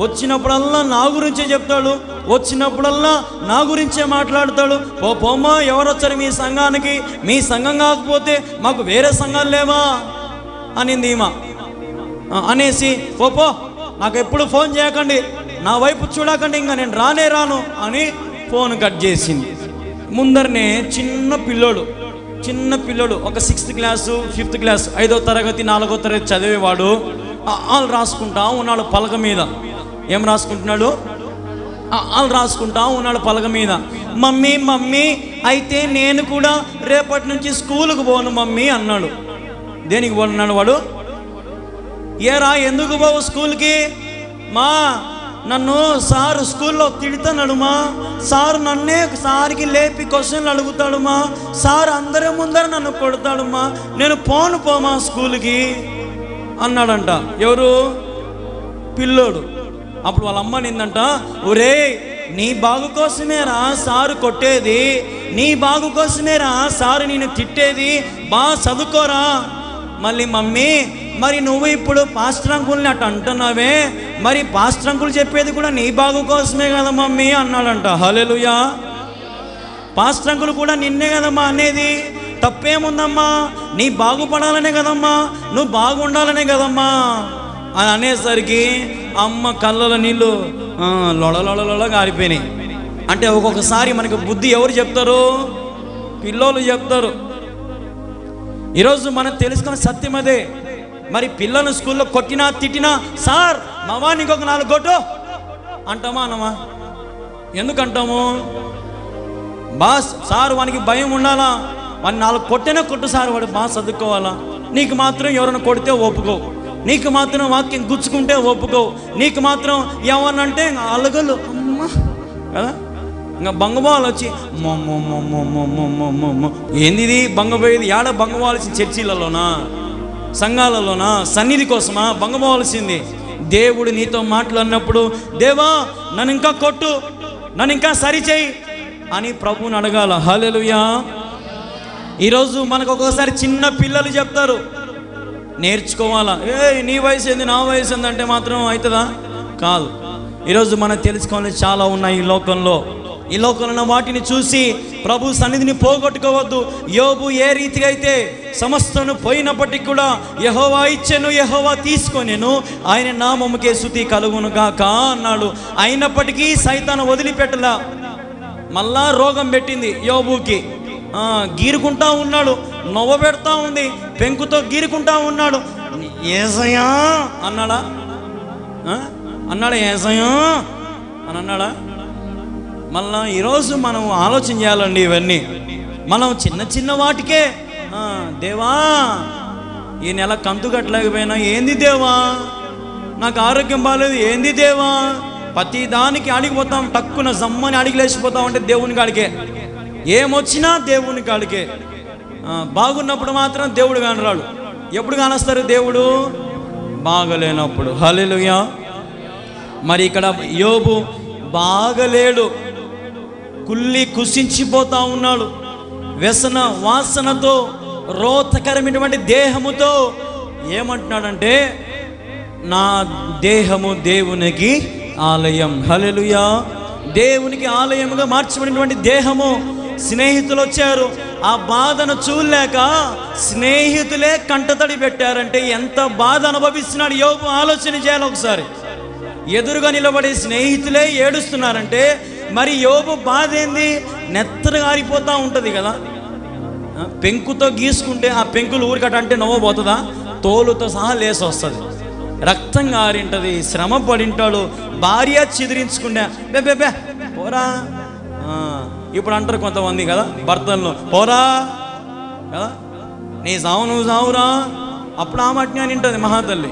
వచ్చినప్పుడల్లా నా గురించే చెప్తాడు, వచ్చినప్పుడల్లా నా గురించే మాట్లాడతాడు. పోమ్మా, ఎవరు వచ్చారు మీ సంఘానికి? మీ సంఘం కాకపోతే మాకు వేరే సంఘాలు లేవా అనింది ఈమె. అనేసి పో, నాకు ఎప్పుడు ఫోన్ చేయకండి, నా వైపు చూడకండి, ఇంకా నేను రానే రాను అని ఫోన్ కట్ చేసింది. ముందరనే చిన్న పిల్లోడు ఒక 6th క్లాసు 5th క్లాస్ 5వ తరగతి 4వ తరగతి చదివేవాడు వాళ్ళు రాసుకుంటా ఉన్నాడు పలక మీద. ఏం రాసుకుంటున్నాడు? వాళ్ళు రాసుకుంటా ఉన్నాడు పలక మీద. మమ్మీ అయితే నేను కూడా రేపటి నుంచి స్కూల్కి పోను మమ్మీ అన్నాడు. దేనికి పోతున్నాడు వాడు? ఏరా ఎందుకు పోవు స్కూల్కి? మా నన్ను సారు స్కూల్లో తిడుతున్నాడు మా, సారు నన్నే సార్కి లేపి క్వశ్చన్లు అడుగుతాడు మా, సార్ అందరి ముందర నన్ను కొడతాడు మా, నేను పోమా స్కూల్కి అన్నాడంట. ఎవరు? పిల్లోడు. అప్పుడు వాళ్ళ అమ్మ నిందంట, ఒరే నీ బాగు కోసమేరా సారు కొట్టేది, నీ బాగు కోసమేరా సారు నేను తిట్టేది, బాగా చదువుకోరా. మళ్ళీ మమ్మీ మరి నువ్వు ఇప్పుడు పాస్టర్ అంకుల్ని అటు అంటున్నావే, మరి పాస్టర్ అంకుల్ చెప్పేది కూడా నీ బాగు కోసమే కదా మమ్మీ అన్నాడంట. హల్లెలూయా. పాస్టర్ అంకుల్ కూడా నిన్నే కదమ్మా అనేది, తప్పేముందమ్మా, నీ బాగుపడాలనే కదమ్మా, నువ్వు బాగుండాలనే కదమ్మా అని అనేసరికి అమ్మ కళ్ళలో నీళ్ళు లొడలొడలో గారిపోయినాయి. అంటే ఒక్కొక్కసారి మనకు బుద్ధి ఎవరు చెప్తారు? పిల్లోళ్ళు చెప్తారు. ఈరోజు మనం తెలుసుకున్న సత్యం అదే. మరి పిల్లలు స్కూల్లో కొట్టినా తిట్టినా, సార్ మా వాడిని ఇంకొక 4 కొట్టు అంటామా అనమా? ఎందుకంటాము? బాస్ సార్ వానికి భయం ఉండాలా, వాడిని 4 కొట్టేనే కొట్టు సార్, వాడు బాగా చదువుకోవాలా. నీకు మాత్రం ఎవరైనా కొడితే ఒప్పుకో, నీకు మాత్రం వాక్యం గుచ్చుకుంటే ఒప్పుకో, నీకు మాత్రం ఏమన్నంటే అలగలు అమ్మ కదా. ఇంకా బంగబాలు వచ్చి ఏంది ఇది బంగపోయేది? ఏడ బంగపోవాల్సి చర్చిలలోనా, సంఘాలలోనా, సన్నిధి కోసమా బంగపోవాల్సింది? దేవుడు నీతో మాట్లాడినప్పుడు దేవా నన్ను ఇంకా కొట్టు, నన్ను ఇంకా సరిచేయి అని ప్రభువుని అడగాల. హల్లెలూయా. ఈరోజు మనకు ఒక్కొక్కసారి చిన్న పిల్లలు చెప్తారు, నేర్చుకోవాలా. నీ వయసు ఏంది, నా వయసు ఏంది అంటే మాత్రం అవుతుందా? కాదు. ఈరోజు మనం తెలుసుకోవాలి చాలా ఉన్నాయి ఈ లోకంలో. ఈ లోకంలో ఉన్న వాటిని చూసి ప్రభు సన్నిధిని పోగొట్టుకోవద్దు. యోబు ఏ రీతిగా అయితే సమస్తను పోయినప్పటికీ కూడా యెహోవా ఇచ్చెను, యెహోవా తీసుకొనెను, ఆయన నామముకే స్తుతి కలుగును గాక అన్నాడు. అయినప్పటికీ సైతాను వదిలిపెట్టలా. మళ్ళా రోగం పెట్టింది యోబుకి. గీరుకుంటా ఉన్నాడు, నవ్వ పెడతా ఉంది, పెంకుతో గీరుకుంటా ఉన్నాడు. యేసయ్యా అన్నాడా? అన్నాడా యేసయ్యా అని అన్నాడా? మళ్ళా ఈరోజు మనం ఆలోచన చేయాలండి. ఇవన్నీ మనం చిన్న చిన్న వాటికే దేవా ఈ నెల కంతు కట్టలేకపోయినా ఏంది దేవా, నాకు ఆరోగ్యం బాగాలేదు ఏంది దేవా, ప్రతి దానికి అడిగిపోతాం, టక్కున జమ్మని అడిగి లేచిపోతాం. అంటే దేవుని కాడికే, ఏమొచ్చినా దేవుని కాడికే. బాగున్నప్పుడు మాత్రం దేవుడు కానరాడు. ఎప్పుడు కానొస్తారు దేవుడు? బాగలేనప్పుడు. హల్లెలూయా. మరి ఇక్కడ యోబు బాగలేడు, కుళ్ళి కుసించిపోతా ఉన్నాడు. వ్యసన వాసనతో, రోతకరమైనటువంటి దేహముతో ఏమంటున్నాడంటే నా దేహము దేవునికి ఆలయం. హల్లెలూయా. దేవునికి ఆలయముగా మార్చబడినటువంటి దేహము. స్నేహితులు వచ్చారు, ఆ బాధను చూడలేక స్నేహితులే కంటతడి పెట్టారంటే ఎంత బాధ అనుభవిస్తున్నాడు యోబు ఆలోచన చేయాలి ఒకసారి. ఎదురుగా నిలబడే స్నేహితులే ఏడుస్తున్నారంటే మరి యోబు బాధ ఏంది? నెత్తరు గారిపోతూ ఉంటుంది కదా. పెంకుతో గీసుకుంటే ఆ పెంకులు ఊరికటంటే నవ్వబోతుందా? తోలుతో సహా లేసి వస్తుంది, రక్తం గారింటుంది, శ్రమ పడింటాడు, భార్య చిదిరించుకుంటే బే పోరా. ఇప్పుడు అంటారు కొంతమంది కదా భర్తలను, పోరా కదా, నీ సావు నువ్వు సావురా. అప్పుడు ఆ మట్ని అని ఉంటుంది మహాతల్లి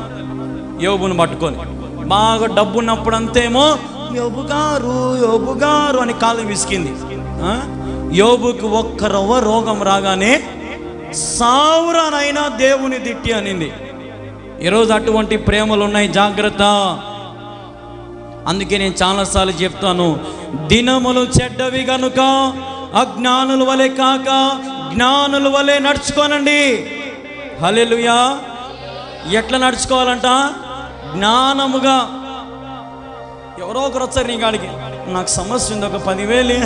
యోబును పట్టుకొని. బాగా డబ్బు ఉన్నప్పుడు అంతేమో యోబు గారు అని కాలు విసికింది. యోబుకి ఒక్క రవ్వ రోగం రాగానే సావురానైనా దేవుని తిట్టి అనింది. ఈరోజు అటువంటి ప్రేమలు ఉన్నాయి, జాగ్రత్త. అందుకే నేను చాలాసార్లు చెప్తాను, దినములు చెడ్డవి గనుక అజ్ఞానుల వలె కాక జ్ఞానుల వలె నడుచుకోనండి. హల్లెలూయా. ఎట్లా నడుచుకోవాలంట? జ్ఞానముగా. ఎవరో ఒకరు వచ్చారు నీ కాడికి, నాకు సమస్య ఉంది, ఒక 10,000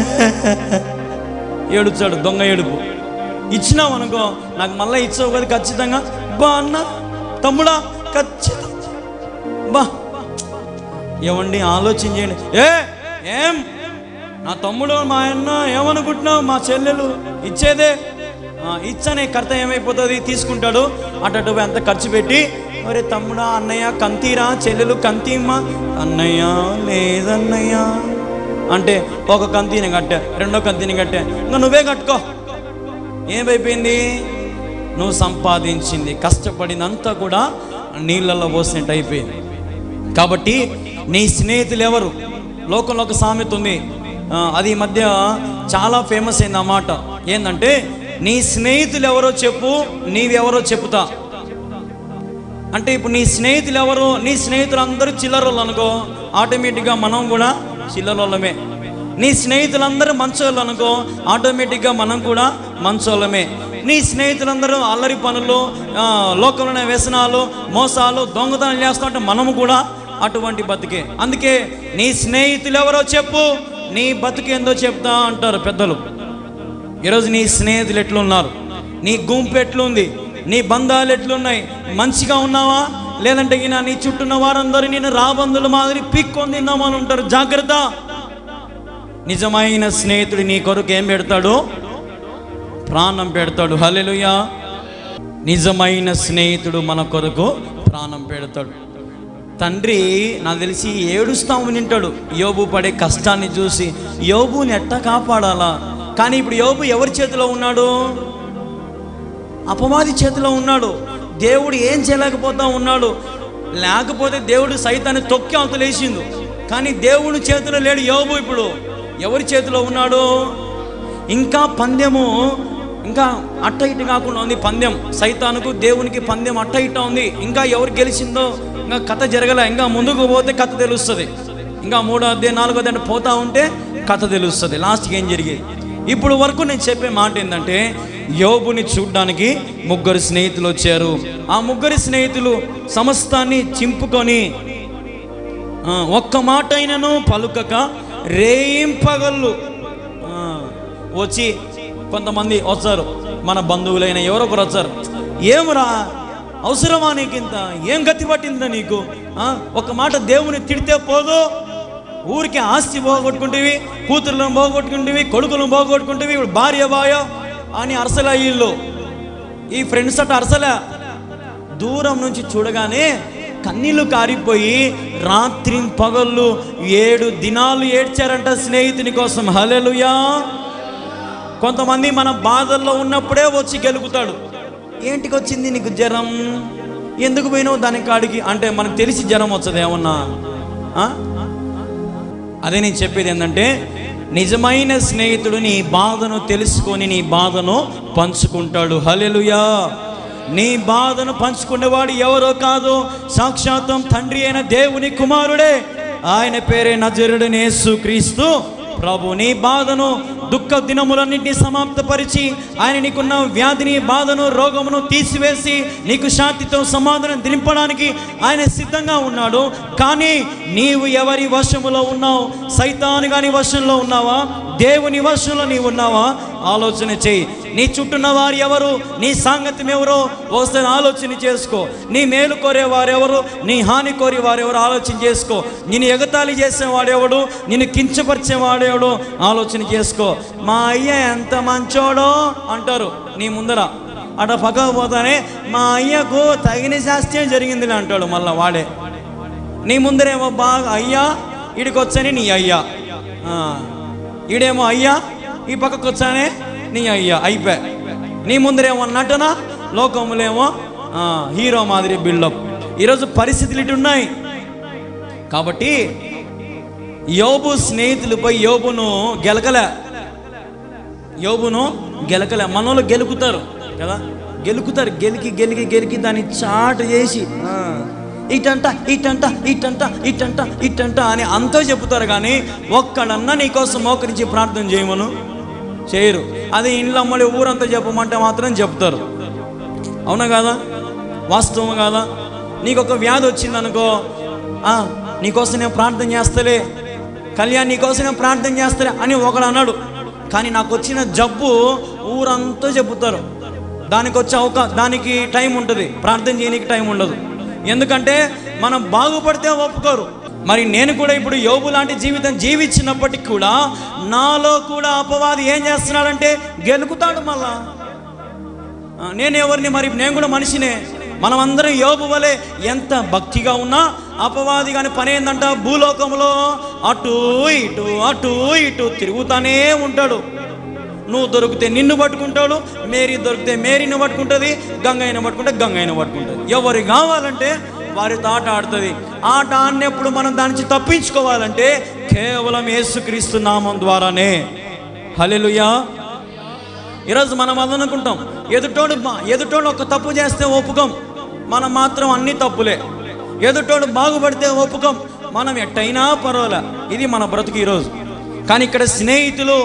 ఏడుచాడు, దొంగ ఏడుపు. ఇచ్చినావు అనుకో, నాకు మళ్ళీ ఇచ్చావు కదా ఖచ్చితంగా. బా అన్న తమ్ముడా ఖచ్చితంగా బా. ఏమండి ఆలోచన చేయండి. ఏం నా తమ్ముడు మా అన్న ఏమనుకుంటున్నావు, మా చెల్లెలు ఇచ్చేదే ఇచ్చనే కర్త ఏమైపోతుంది, తీసుకుంటాడు. అటు అంత ఖర్చు పెట్టి ఒరే తమ్ముడా అన్నయ్య కంతీరా, చెల్లెలు కంతీమ్మా. అన్నయ్య లేదన్నయ్య అంటే ఒక కంతిని కట్టా, రెండో కంతిని కట్టా, ఇంకా నువ్వే కట్టుకో. ఏమైపోయింది? నువ్వు సంపాదించింది, కష్టపడినంతా కూడా నీళ్ళల్లో పోసినట్టు అయిపోయింది. కాబట్టి నీ స్నేహితులు ఎవరు? లోకంలో ఒక సామెత ఉంది, అది ఈ మధ్య చాలా ఫేమస్ అయింది ఆ మాట. ఏంటంటే నీ స్నేహితులు ఎవరో చెప్పు, నీవెవరో చెప్పుతా. అంటే ఇప్పుడు నీ స్నేహితులు ఎవరు? నీ స్నేహితులు అందరూ చిల్లరోళ్ళు అనుకో, ఆటోమేటిక్గా మనం కూడా చిల్లరోళ్ళమే. నీ స్నేహితులందరూ మంచోళ్ళు అనుకో, ఆటోమేటిక్గా మనం కూడా మంచోళ్ళమే. నీ స్నేహితులందరూ అల్లరి పనులు, లోకంలోనే వ్యసనాలు, మోసాలు, దొంగతనం చేస్తూ ఉంటే మనము కూడా అటువంటి బతుకే. అందుకే నీ స్నేహితులు ఎవరో చెప్పు, నీ బతుకు ఏందో చెప్తా అంటారు పెద్దలు. ఈరోజు నీ స్నేహితులు ఎట్లున్నారు, నీ గుంపు ఎట్లుంది, నీ బంధాలు ఎట్లున్నాయి? మంచిగా ఉన్నావా? లేదంటే ఈయన నీ చుట్టూన్న వారందరూ నేను రాబందుల మాదిరి పిక్కొని తిందామని ఉంటారు. జాగ్రత్త. నిజమైన స్నేహితుడు నీ కొరకు ఏం పెడతాడు? ప్రాణం పెడతాడు. హల్లెలూయా. నిజమైన స్నేహితుడు మన కొరకు ప్రాణం పెడతాడు. తండ్రి నాకు తెలిసి ఏడుస్తా వింటాడు యోబు పడే కష్టాన్ని చూసి. యోబుని ఎట్టా కాపాడాలా? కానీ ఇప్పుడు యోబు ఎవరి చేతిలో ఉన్నాడు? అపవాది చేతిలో ఉన్నాడు. దేవుడు ఏం చేయలేకపోతా ఉన్నాడు. లేకపోతే దేవుడు సైతాన్ని తొక్కి అవతలేసిండు. కానీ దేవుని చేతిలో లేడు యోబు. ఇప్పుడు ఎవరి చేతిలో ఉన్నాడు? ఇంకా పందెము ఇంకా అట్ట ఇటు కాకుండా ఉంది. పందెం సైతానుకు దేవునికి పందెం అట్ట ఇట్ట ఉంది. ఇంకా ఎవరు గెలిచిందో ఇంకా కథ జరగలే. ఇంకా ముందుకు పోతే కథ తెలుస్తుంది. ఇంకా 3వ అధ్యాయం 4వ అధ్యాయం పోతా ఉంటే కథ తెలుస్తుంది లాస్ట్కి ఏం జరిగేది. ఇప్పుడు వరకు నేను చెప్పే మాట ఏంటంటే, యోబుని చూడ్డానికి 3 స్నేహితులు వచ్చారు. ఆ 3 స్నేహితులు సమస్తాన్ని చింపుకొని ఒక్క మాట అయినను పలుకక రేయింపగళ్ళు వచ్చి, కొంతమంది వస్తారు, మన బంధువులైన ఎవరో ఒకరు వచ్చారు. ఏమరా అవసరమా నీకింత? ఏం గతి పట్టిందా నీకు? ఒక మాట దేవుని తిడితే పోదు, ఊరికి ఆస్తి పోగొట్టుకుంటేవి, కూతుర్లను పోగొట్టుకుంటేవి, కొడుకులను పోగొట్టుకుంటేవి, ఇప్పుడు భార్య బాయో అని అరసలే. వీళ్ళు ఈ ఫ్రెండ్స్ అట్ట అరసలే. దూరం నుంచి చూడగానే కన్నీళ్ళు కారిపోయి రాత్రి పగళ్ళు 7 దినాలు ఏడ్చారంట స్నేహితుని కోసం. హల్లెలూయా. కొంతమంది మన బాధల్లో ఉన్నప్పుడే వచ్చి గెలుగుతాడు. ఏంటికి వచ్చింది నీకు జ్వరం? ఎందుకు పోయినావు దాని కాడికి అంటే మనకు తెలిసి జ్వరం వచ్చదు ఏమన్నా? అదే నేను చెప్పేది ఏంటంటే, నిజమైన స్నేహితుడు నీ బాధను తెలుసుకొని నీ బాధను పంచుకుంటాడు. హల్లెలూయా. నీ బాధను పంచుకునేవాడు ఎవరో కాదు, సాక్షాత్తం తండ్రి అయిన దేవుని కుమారుడే. ఆయన పేరే నజరేయుడైన యేసుక్రీస్తు ప్రభు. నీ బాధను దుఃఖ దినములన్నింటినీ సమాప్తపరిచి ఆయన నీకున్న వ్యాధిని, బాధను, రోగమును తీసివేసి నీకు శాంతితో సమాధానం దింపడానికి ఆయన సిద్ధంగా ఉన్నాడు. కానీ నీవు ఎవరి వశములో ఉన్నావు? సైతాను గాని వశంలో ఉన్నావా? దేవుని వశంలో నీవు ఉన్నావా? ఆలోచన చేయి. నీ చుట్టూన్న వారు ఎవరు? నీ సాంగత్యం ఎవరో ఒకసారి ఆలోచన చేసుకో. నీ మేలు కోరేవారెవరు? నీ హాని కోరి వారెవరు? ఆలోచన చేసుకో. నిన్ను ఎగతాళి చేసేవాడెవడు? నిన్ను కించపరిచేవాడెవడు? ఆలోచన చేసుకో. మా అయ్య ఎంత మంచోడో అంటారు నీ ముందర. అట పక్కకపోతానే మా అయ్యకు తగిన శాస్త్రం జరిగింది అంటాడు మళ్ళా వాడే. నీ ముందరేమో బాగా అయ్యా ఈడికి వచ్చానే నీ అయ్యా, ఈడేమో అయ్యా ఈ పక్కకు వచ్చానే నీ అయ్యా. అయిపోయా. నీ ముందరేమో నటన, లోకములేమో హీరో మాదిరి బిల్డప్. ఈరోజు పరిస్థితులు ఇటు ఉన్నాయి. కాబట్టి యోబు స్నేహితులపై యోబును గెలకలే. మనోళ్ళు గెలుకుతారు కదా, గెలుకుతారు. గెలికి గెలికి గెలికి దాన్ని చాటు చేసి ఇటంట ఇటంట ఇటంట ఇటంట ఇటంట అని అంతా చెబుతారు. కానీ ఒక్కడన్నా నీకోసం మోకరించి ప్రార్థన చేయమను చేయరు. అది ఇంట్లో మళ్ళీ ఊరంతా చెప్పమంటే మాత్రం చెప్తారు. అవునా కాదా? వాస్తవం కాదా? నీకు ఒక వ్యాధి వచ్చిందనుకో, నీకోసం నేను ప్రార్థన చేస్తలే, కళ్యాణ్ నీకోసం నేను ప్రార్థన చేస్తలే అని ఒకడు అన్నాడు. కానీ నాకు వచ్చిన జబ్బు ఊరంతా చెబుతారు. దానికి టైం ఉంటుంది, ప్రార్థన చేయడానికి టైం ఉండదు. ఎందుకంటే మనం బాగుపడితే ఒప్పుకోరు. మరి నేను కూడా ఇప్పుడు యోబు లాంటి జీవితం జీవించినప్పటికీ కూడా నాలో కూడా అపవాది ఏం చేస్తున్నాడంటే గెలుకుతాడు మళ్ళా. నేను ఎవరిని? మరి నేను కూడా మనిషినే. మనమందరం యోబు వలె ఎంత భక్తిగా ఉన్నా అపవాది కానీ పని ఏందంట, భూలోకంలో అటు ఇటు అటు ఇటు తిరుగుతానే ఉంటాడు. నువ్వు దొరికితే నిన్ను పట్టుకుంటాడు, మేరీ దొరికితే మేరీని పట్టుకుంటుంది, గంగయ్యను పట్టుకుంటే గంగయ్యను పట్టుకుంటుంది. ఎవరు కావాలంటే వారితో ఆట ఆడుతుంది. ఆట ఆడినప్పుడు మనం దాని నుంచి తప్పించుకోవాలంటే కేవలం యేసుక్రీస్తు నామం ద్వారానే. హల్లెలూయా. ఈరోజు మనం అది అనుకుంటాం, ఎదుటోడు ఒక తప్పు చేస్తే ఒప్పుకోం, మనం మాత్రం అన్ని తప్పులే. ఎదుటోడు బాగుపడితే ఒప్పుకోం, మనం ఎట్టయినా పర్వాలే. ఇది మన బ్రతుకు ఈరోజు. కానీ ఇక్కడ స్నేహితులు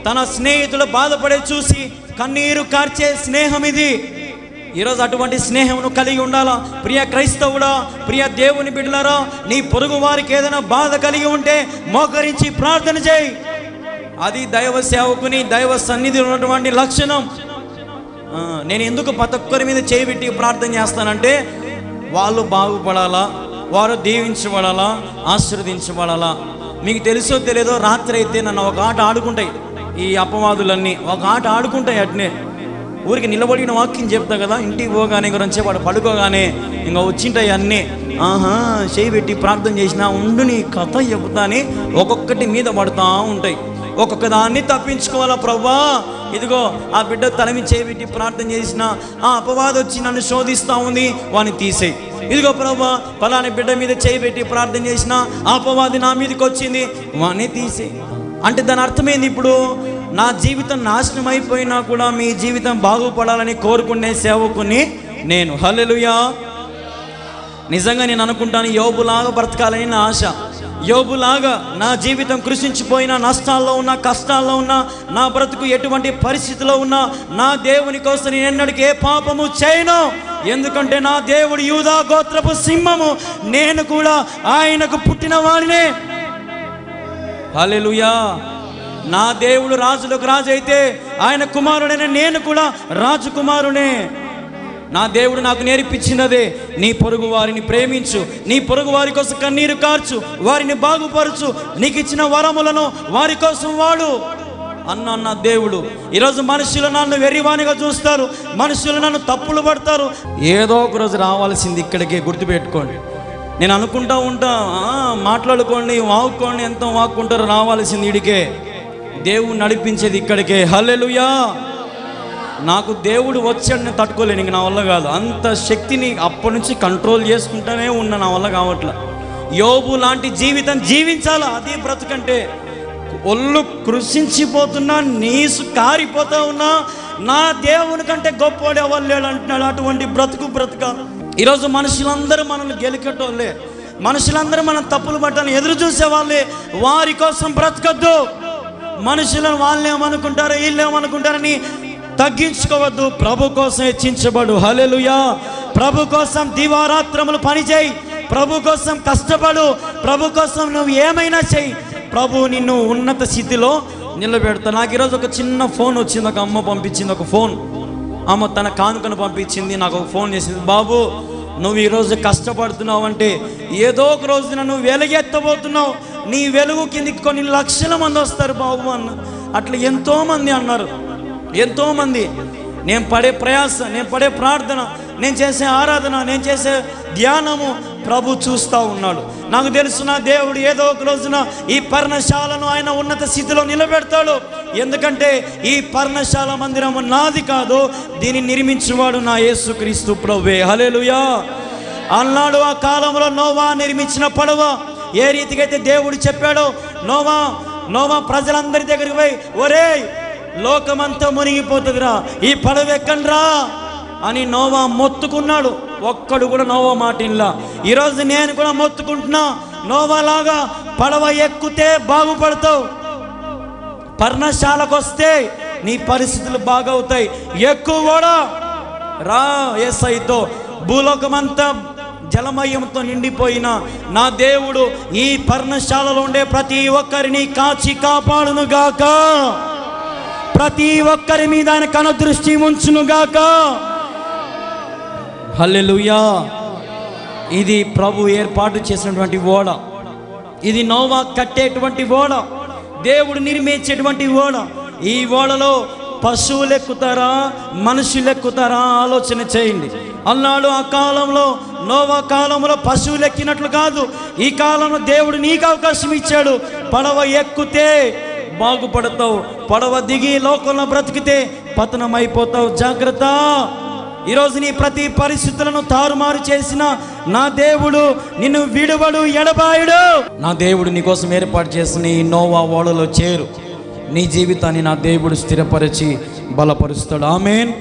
తన స్నేహితులు బాధపడే చూసి కన్నీరు కార్చే స్నేహం ఇది. ఈరోజు అటువంటి స్నేహమును కలిగి ఉండాలా. ప్రియ క్రైస్తవుడా, ప్రియ దేవుని బిడ్డలారా, నీ పొరుగు వారికి ఏదైనా బాధ కలిగి ఉంటే మోకరించి ప్రార్థన చేయి. అది దైవ సేవకుని, దైవ సన్నిధి ఉన్నటువంటి లక్షణం. నేను ఎందుకు ప్రతి ఒక్కరి మీద చేయబెట్టి ప్రార్థన చేస్తానంటే, వాళ్ళు బాగుపడాలా, వారు దీవించబడాలా, ఆశీర్వదించబడాలా. మీకు తెలుసో తెలియదో, రాత్రి అయితే నన్ను ఒక ఆట ఆడుకుంటాయి ఈ అపవాదులన్నీ, ఒక ఆట ఆడుకుంటాయి. అట్నే ఊరికి నిలబడిన వాక్యం చెప్తా కదా, ఇంటికి పోగానే గురించి వాడు పడుకోగానే ఇంకా వచ్చింటాయి అన్నీ. చేయబెట్టి ప్రార్థన చేసినా ఉండు నీ కథ చెబుతా అని ఒక్కొక్కటి మీద పడుతూ ఉంటాయి. ఒక్కొక్క దాన్ని తప్పించుకోవాలా. ప్రభువా, ఇదిగో ఆ బిడ్డ తల మీద చేయబెట్టి ప్రార్థన చేసిన ఆ అపవాదం వచ్చి నన్ను శోధిస్తూ ఉంది, వాడిని తీసేయి. ఇదిగో ప్రభువా, ఫలాని బిడ్డ మీద చేయబెట్టి ప్రార్థన చేసిన ఆ అపవాది నా మీదకి వచ్చింది, వాడిని తీసేయి. అంటే దాని అర్థమైంది, ఇప్పుడు నా జీవితం నాశనం అయిపోయినా కూడా మీ జీవితం బాగుపడాలని కోరుకునే సేవకుని నేను. హల్లెలూయా. నిజంగా నేను అనుకుంటాను, యోబులాగా బ్రతకాలని నా ఆశ. యోబులాగా నా జీవితం కృషించిపోయినా, నష్టాల్లో ఉన్నా, కష్టాల్లో ఉన్నా, నా బ్రతుకు ఎటువంటి పరిస్థితిలో ఉన్నా, నా దేవుని కోసం నేను ఎన్నడికి ఏ పాపము చేయను. ఎందుకంటే నా దేవుడు యూదా గోత్రపు సింహము, నేను కూడా ఆయనకు పుట్టిన వాడినే. హల్లెలూయా. నా దేవుడు రాజులకు రాజు అయితే ఆయన కుమారుడైన నేను కూడా రాజకుమారునే. నా దేవుడు నాకు నేర్పించినదే, నీ పొరుగు వారిని ప్రేమించు, నీ పొరుగు వారి కోసం కన్నీరు కార్చు, వారిని బాగుపరచు, నీకు ఇచ్చిన వరములను వారి కోసం వాడు అన్న దేవుడు. ఈరోజు మనుషులు నన్ను వెర్రివానిగా చూస్తారు, మనుషులు నన్ను తప్పులు పడతారు. ఏదో ఒక రోజు రావాల్సింది ఇక్కడికి, గుర్తుపెట్టుకోండి. నేను అనుకుంటా ఉంటా, మాట్లాడుకోండి, వాక్కోండి, ఎంత వాక్కుంటారో, రావాల్సింది ఇడికే. దేవుడు నడిపించేది ఇక్కడికే. హల్లెలూయా. నాకు దేవుడు వచ్చాడు, నేను తట్టుకోలేను, ఇంక నా వల్ల కాదు. అంత శక్తిని అప్పటి నుంచి కంట్రోల్ చేసుకుంటూనే ఉన్నా, నా వల్ల కావట్లే. యోబు లాంటి జీవితం జీవించాలా, అది బ్రతుకంటే. ఒళ్ళు కృషించిపోతున్నా, నీసు కారిపోతా ఉన్నా, నా దేవుని కంటే గొప్పవాడు ఎవరు లేడు అంటున్నాడు. అటువంటి బ్రతుక. ఈరోజు మనుషులందరూ మనల్ని గెలికేటోళ్ళే, మనుషులందరూ మనం తప్పులు పట్టాలని ఎదురు చూసేవాళ్ళే. వారి కోసం బ్రతకద్దు. మనుషులను వాళ్ళేమనుకుంటారో వీళ్ళేమనుకుంటారని తగ్గించుకోవద్దు. ప్రభు కోసం హెచ్చించబడు. హల్లెలూయా. ప్రభు కోసం దివారాత్రములు పనిచేయి, ప్రభు కోసం కష్టపడు, ప్రభు కోసం నువ్వు ఏమైనా చెయ్యి. ప్రభు నిన్ను ఉన్నత స్థితిలో నిలబెడతా. నాకు ఈరోజు ఒక చిన్న ఫోన్ వచ్చింది, ఒక అమ్మ పంపించింది ఒక ఫోన్. అమ్మ తన కానుకను పంపించింది, నాకు ఒక ఫోన్ చేసింది. బాబు, నువ్వు ఈరోజు కష్టపడుతున్నావు అంటే ఏదో ఒక రోజున నువ్వు వెలుగెత్తబోతున్నావు, నీ వెలుగు కిందికి కొన్ని లక్షల మంది వస్తారు బాబు అన్న. అట్లా ఎంతోమంది అన్నారు, ఎంతోమంది. నేను పడే ప్రయాస, నేను పడే ప్రార్థన, నేను చేసే ఆరాధన, నేను చేసే ధ్యానము ప్రభు చూస్తూ ఉన్నాడు. నాకు తెలుసు నా దేవుడు ఏదో ఒక రోజున ఈ పర్ణశాలను ఆయన ఉన్నత స్థితిలో నిలబెడతాడు. ఎందుకంటే ఈ పర్ణశాల మందిరము నాది కాదు, దీన్ని నిర్మించువాడు నా యేసుక్రీస్తు ప్రభువే. హల్లెలూయా. అన్నాడు ఆ కాలంలో నోవా నిర్మించిన పడవ ఏ రీతిగా అయితే దేవుడు చెప్పాడో, నోవా ప్రజలందరి దగ్గరికి పోయి, ఒరేయ్ లోకమంతా మునిగిపోతుందిరా, ఈ పడవ ఎక్కండ్రా అని నోవా మొత్తుకున్నాడు. ఒక్కడు కూడా నోవా మాటిన్లా. ఈరోజు నేను కూడా మొత్తుకుంటున్నా, నోవాలాగా పడవ ఎక్కుతే బాగుపడతావు, పర్ణశాలకు వస్తే నీ పరిస్థితులు బాగవుతాయి. ఎక్కువ కూడా రా యేసయ్యతో. భూలోకమంతా జలమయంతో నిండిపోయిన నా దేవుడు ఈ పర్ణశాలలో ఉండే ప్రతి ఒక్కరిని కాచి కాపాడును గాక, ప్రతి ఒక్కరి మీద ఆయన కనుదృష్టి ఉంచును గాక. హల్లెలూయా. ఇది ప్రభు ఏర్పాటు చేసినటువంటి ఓడ, ఇది నోవా కట్టేటువంటి ఓడ, దేవుడు నిర్మించేటువంటి ఓడ. ఈ ఓడలో పశువులు ఎక్కుతారా, మనుషులు ఎక్కుతారా ఆలోచన చేయండి. అన్నాడు ఆ కాలంలో, నోవా కాలంలో పశువులు ఎక్కినట్లు కాదు, ఈ కాలంలో దేవుడు నీకు అవకాశం ఇచ్చాడు. పడవ ఎక్కుతే బాగుపడతావు, పడవ దిగి లోకంలో బ్రతికితే పతనం అయిపోతావు. జాగ్రత్త. ఈరోజు నీ ప్రతి పరిస్థితులను తారుమారు చేసిన నా దేవుడు నిన్ను విడువడు, ఎడబాయుడు. నా దేవుడు నీ కోసం ఏర్పాటు చేసిన ఈ నోవా ఓడలో చేరు. నీ జీవితాన్ని నా దేవుడు స్థిరపరిచి బలపరుస్తాడు. ఆమేన్.